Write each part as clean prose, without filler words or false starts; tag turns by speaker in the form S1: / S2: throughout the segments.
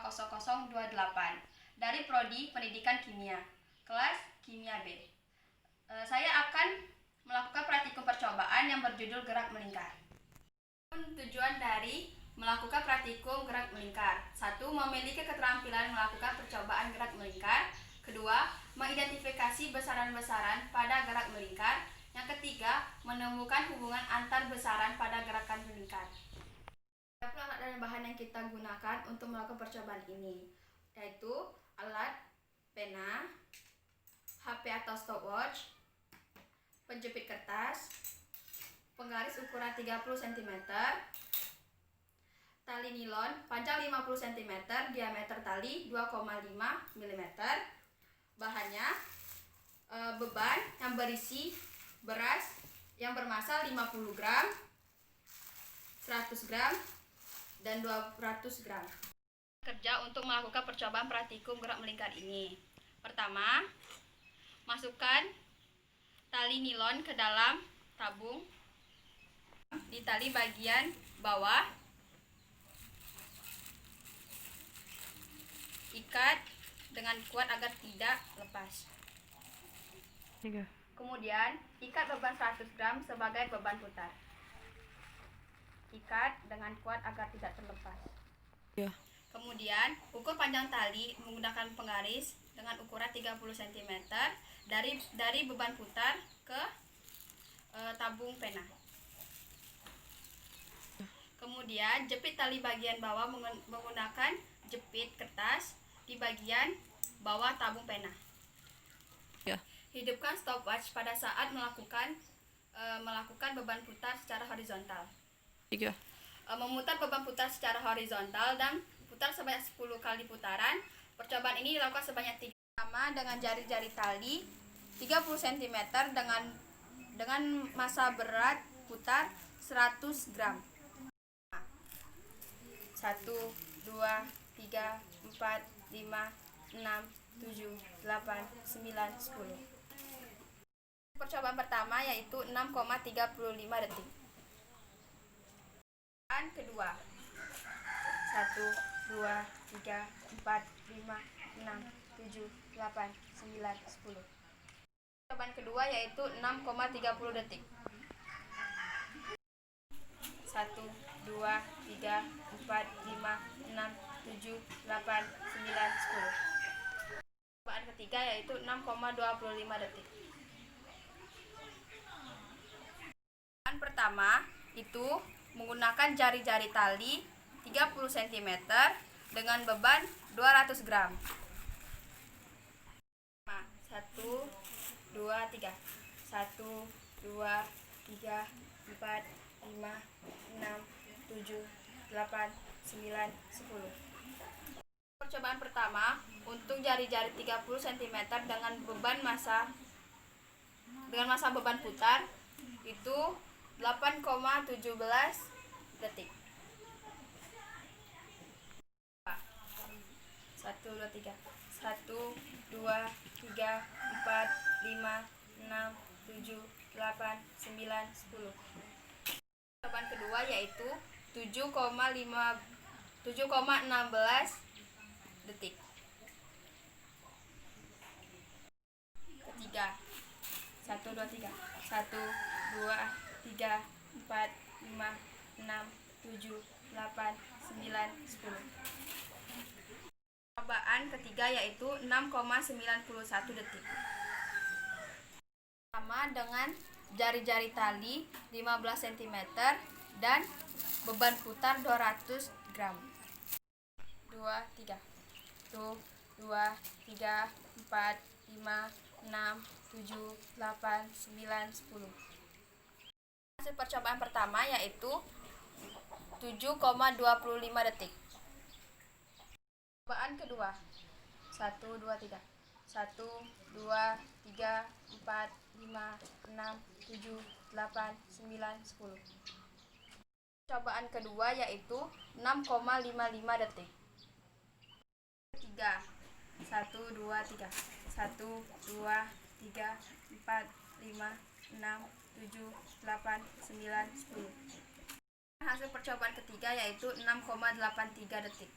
S1: 20028 dari Prodi Pendidikan Kimia, kelas Kimia B. Saya akan melakukan praktikum percobaan yang berjudul gerak melingkar. Tujuan dari melakukan praktikum gerak melingkar: 1. Memiliki keterampilan melakukan percobaan gerak melingkar. 2. Mengidentifikasi besaran-besaran pada gerak melingkar. Yang ketiga, menemukan hubungan antar besaran pada gerakan melingkar. Alat dan bahan yang kita gunakan untuk melakukan percobaan ini yaitu alat pena, HP atau stopwatch, penjepit kertas, penggaris ukuran 30 cm, tali nilon panjang 50 cm, diameter tali 2,5 mm. Bahannya beban yang berisi beras yang bermassa 50 gram, 100 gram, dan 200 gram. Kerja untuk melakukan percobaan praktikum gerak melingkar ini. Pertama, masukkan tali nilon ke dalam tabung di tali bagian bawah. Ikat dengan kuat agar tidak lepas. Kemudian, ikat beban 100 gram sebagai beban putar. Ikat dengan kuat agar tidak terlepas. Kemudian, ukur panjang tali menggunakan penggaris dengan ukuran 30 cm dari beban putar ke tabung pena. Kemudian, jepit tali bagian bawah menggunakan jepit kertas di bagian bawah tabung pena. Hidupkan stopwatch pada saat melakukan beban putar secara horizontal. Memutar beban putar secara horizontal dan putar sebanyak 10 kali putaran. Percobaan ini dilakukan sebanyak 3 sama dengan jari-jari tali 30 cm dengan massa berat putar 100 gram. 1, 2, 3, 4, 5, 6, 7, 8, 9, 10. Percobaan pertama yaitu 6,35 detik. Kedua 1, 2, 3, 4, 5, 6, 7, 8, 9, 10. Percobaan kedua yaitu 6,30 detik. 1, 2, 3, 4, 5, 6, 7, 8, 9, 10. Percobaan ketiga yaitu 6,25 detik. Percobaan pertama itu menggunakan jari-jari tali 30 cm dengan beban 200 gram. 1, 2, 3. 1, 2, 3, 4, 5, 6, 7, 8, 9, 10. Percobaan pertama untuk jari-jari 30 cm dengan massa beban putar itu 8,17 detik. 1, 2, 3. 1, 2, 3, 4, 5, 6, 7, 8, 9, 10. Percobaan kedua yaitu 7,16 detik. Ketiga 1, 2, 3. 1, 2, 3, 4, 5, 6, 7, 8, 9, 10. Percobaan ketiga yaitu 6,91 detik. Sama dengan jari-jari tali 15 cm dan beban putar 200 gram. 2, 3. 1, 2, 3, 4, 5, 6, 7, 8, 9, 10. Hasil percobaan pertama yaitu 7,25 detik. Percobaan kedua 1, 2, 3. 1, 2, 3, 4, 5, 6, 7, 8, 9, 10. Percobaan kedua yaitu 6,55 detik. Ketiga 1, 2, 3. 1, 2, 3, 4, 5, 6, 7, 8, 9, 10. Hasil percobaan ketiga yaitu 6,83 detik.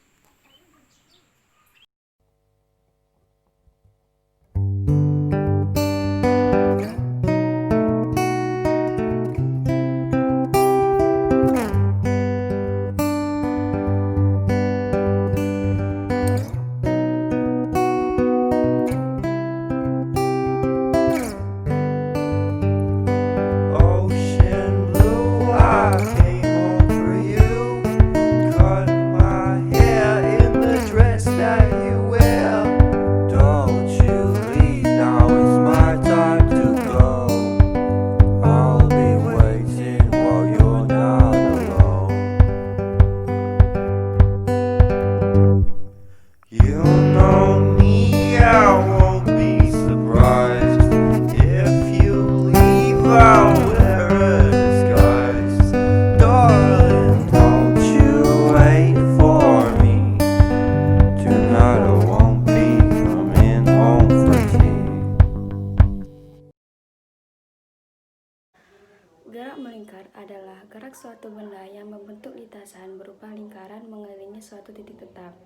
S2: gerak suatu benda yang membentuk lintasan berupa lingkaran mengelilingi suatu titik tetap.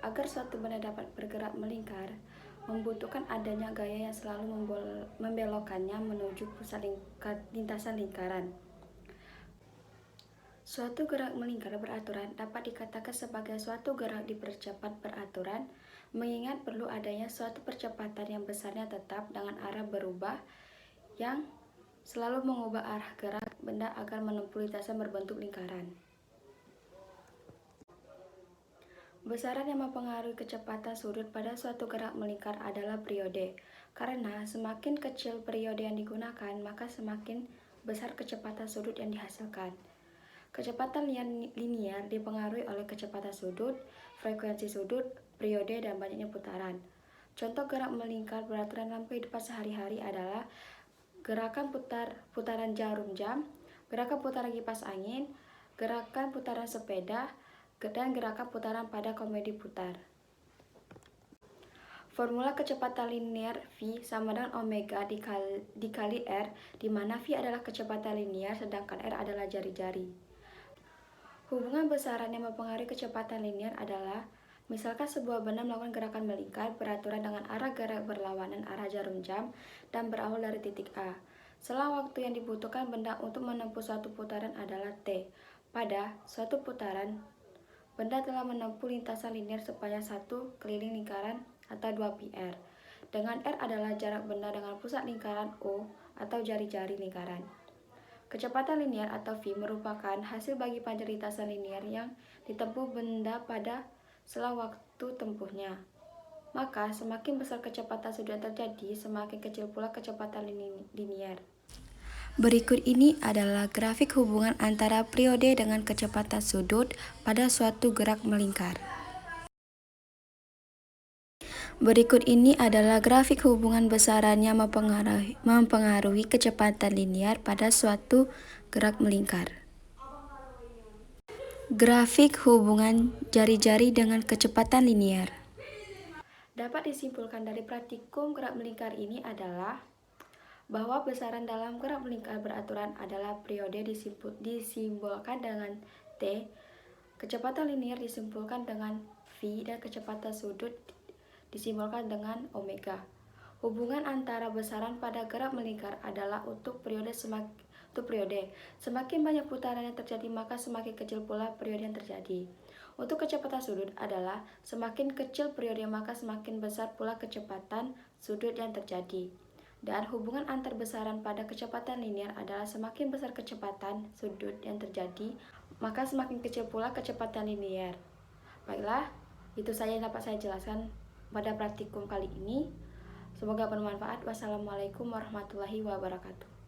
S2: Agar suatu benda dapat bergerak melingkar, membutuhkan adanya gaya yang selalu membelokkannya menuju pusat lintasan lingkaran. Suatu gerak melingkar beraturan dapat dikatakan sebagai suatu gerak dipercepat beraturan, mengingat perlu adanya suatu percepatan yang besarnya tetap dengan arah berubah yang selalu mengubah arah gerak benda agar menempuh lintasan berbentuk lingkaran. Besaran yang mempengaruhi kecepatan sudut pada suatu gerak melingkar adalah periode, karena semakin kecil periode yang digunakan, maka semakin besar kecepatan sudut yang dihasilkan. Kecepatan linier dipengaruhi oleh kecepatan sudut, frekuensi sudut, periode, dan banyaknya putaran. Contoh gerak melingkar beraturan dalam kehidupan sehari-hari adalah gerakan putaran jarum jam, gerakan putaran kipas angin, gerakan putaran sepeda, dan gerakan putaran pada komedi putar. Formula kecepatan linear V sama dengan omega dikali R, di mana V adalah kecepatan linear sedangkan R adalah jari-jari. Hubungan besaran yang mempengaruhi kecepatan linear adalah misalkan sebuah benda melakukan gerakan melingkar beraturan dengan arah gerak berlawanan arah jarum jam dan berawal dari titik A. Selang waktu yang dibutuhkan benda untuk menempuh suatu putaran adalah T. Pada suatu putaran, benda telah menempuh lintasan linear sepanjang 1 keliling lingkaran atau 2 πr, dengan R adalah jarak benda dengan pusat lingkaran O atau jari-jari lingkaran. Kecepatan linear atau V merupakan hasil bagi panjang lintasan linear yang ditempuh benda pada selang waktu tempuhnya. Maka, semakin besar kecepatan sudut yang terjadi, semakin kecil pula kecepatan linear. Berikut ini adalah grafik hubungan antara periode dengan kecepatan sudut pada suatu gerak melingkar. Berikut ini adalah grafik hubungan besaran yang mempengaruhi kecepatan linear pada suatu gerak melingkar. Grafik hubungan jari-jari dengan kecepatan linear. Dapat disimpulkan dari praktikum gerak melingkar ini adalah bahwa besaran dalam gerak melingkar beraturan adalah periode disimbolkan dengan T, kecepatan linear disimpulkan dengan V, dan kecepatan sudut disimbolkan dengan omega. Hubungan antara besaran pada gerak melingkar adalah untuk periode. Semakin banyak putaran yang terjadi, maka semakin kecil pula periode yang terjadi. Untuk kecepatan sudut adalah semakin kecil periode, maka semakin besar pula kecepatan sudut yang terjadi. Dan hubungan antar besaran pada kecepatan linear adalah semakin besar kecepatan sudut yang terjadi, maka semakin kecil pula kecepatan linear. Baiklah, itu saja yang dapat saya jelaskan pada praktikum kali ini. Semoga bermanfaat. Wassalamualaikum warahmatullahi wabarakatuh.